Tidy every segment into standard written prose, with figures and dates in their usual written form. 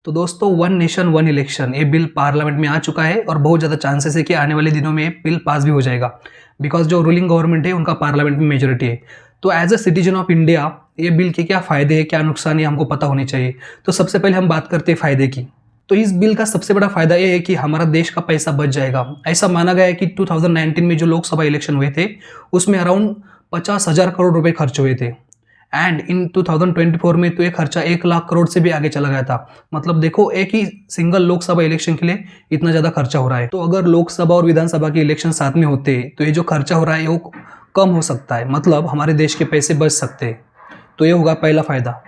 तो दोस्तों, one nation one election ये बिल पार्लियामेंट में आ चुका है और बहुत ज़्यादा चांसेस है कि आने वाले दिनों में ये बिल पास भी हो जाएगा, बिकॉज जो रूलिंग गवर्नमेंट है उनका पार्लियामेंट में मेजोरिटी है। तो as a citizen of India ये बिल के क्या फ़ायदे हैं, क्या नुकसान है, हमको पता होने चाहिए। तो सबसे पहले हम बात करते हैं फ़ायदे की। तो इस बिल का सबसे बड़ा फायदा ये है कि हमारा देश का पैसा बच जाएगा। ऐसा माना गया है कि 2019 में जो लोकसभा इलेक्शन हुए थे उसमें अराउंड 50,000 करोड़ रुपए खर्च हुए थे, एंड इन 2024 में तो ये खर्चा 1 लाख करोड़ से भी आगे चला गया था। मतलब देखो, एक ही सिंगल लोकसभा इलेक्शन के लिए इतना ज़्यादा खर्चा हो रहा है। तो अगर लोकसभा और विधानसभा के इलेक्शन साथ में होते तो ये जो खर्चा हो रहा है वो कम हो सकता है, मतलब हमारे देश के पैसे बच सकते हैं। तो ये होगा पहला फायदा।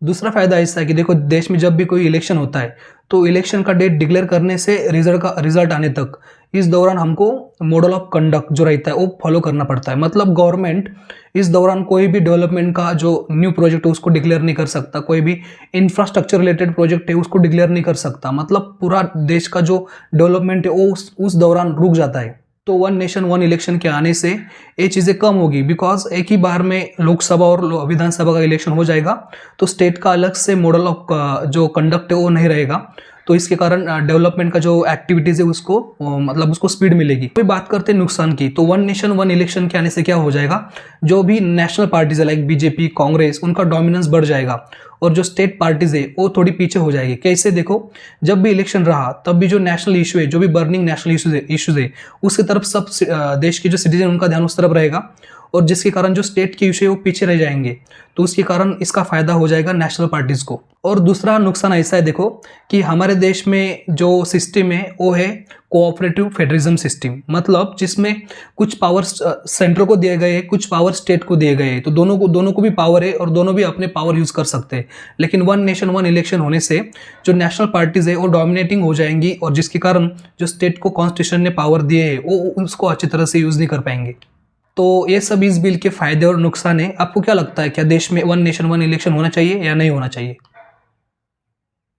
दूसरा फायदा ऐसा है कि देखो, देश में जब भी कोई इलेक्शन होता है तो इलेक्शन का डेट डिक्लेयर करने से रिजल्ट आने तक इस दौरान हमको मॉडल ऑफ कंडक्ट जो रहता है वो फॉलो करना पड़ता है। मतलब गवर्नमेंट इस दौरान कोई भी डेवलपमेंट का जो न्यू प्रोजेक्ट है उसको डिक्लेयर नहीं कर सकता, कोई भी इंफ्रास्ट्रक्चर रिलेटेड प्रोजेक्ट है उसको डिक्लेयर नहीं कर सकता। मतलब पूरा देश का जो डेवलपमेंट है वो उस दौरान रुक जाता है। तो वन नेशन वन इलेक्शन के आने से ये चीज़ें कम होगी, बिकॉज एक ही बार में लोकसभा और विधानसभा का इलेक्शन हो जाएगा, तो स्टेट का अलग से मॉडल ऑफ जो कंडक्ट है वो नहीं रहेगा। तो इसके कारण डेवलपमेंट का जो एक्टिविटीज़ है उसको मतलब उसको स्पीड मिलेगी। तो बात करते हैं नुकसान की। तो वन नेशन वन इलेक्शन के आने से क्या हो जाएगा, जो भी नेशनल पार्टीज है लाइक बीजेपी, कांग्रेस, उनका डोमिनेंस बढ़ जाएगा और जो स्टेट पार्टीज है वो थोड़ी पीछे हो जाएगी। कैसे, देखो, जब भी इलेक्शन रहा तब भी जो नेशनल इशू है, जो भी बर्निंग नेशनल इशूज है उसकी तरफ सब देश के जो सिटीजन उनका ध्यान उस तरफ रहेगा, और जिसके कारण जो स्टेट के इशू है वो पीछे रह जाएंगे। तो उसके कारण इसका फायदा हो जाएगा नेशनल पार्टीज को। और दूसरा नुकसान ऐसा है, देखो, कि हमारे देश में जो सिस्टम है वो है कोऑपरेटिव फेडरलिज्म सिस्टम, मतलब जिसमें कुछ पावर सेंटर को दिए गए, कुछ पावर स्टेट को दिए गए। तो दोनों को भी पावर है और दोनों भी अपने पावर यूज कर सकते हैं। लेकिन वन नेशन वन इलेक्शन होने से जो नेशनल पार्टीज है वो डोमिनेटिंग हो जाएंगी, और जिसके कारण जो स्टेट को कॉन्स्टिट्यूशन ने पावर दिए है वो उसको अच्छी तरह से यूज नहीं कर पाएंगे। तो ये सब इस बिल के फायदे और नुकसान है। आपको क्या लगता है, क्या देश में वन नेशन वन इलेक्शन होना चाहिए या नहीं होना चाहिए?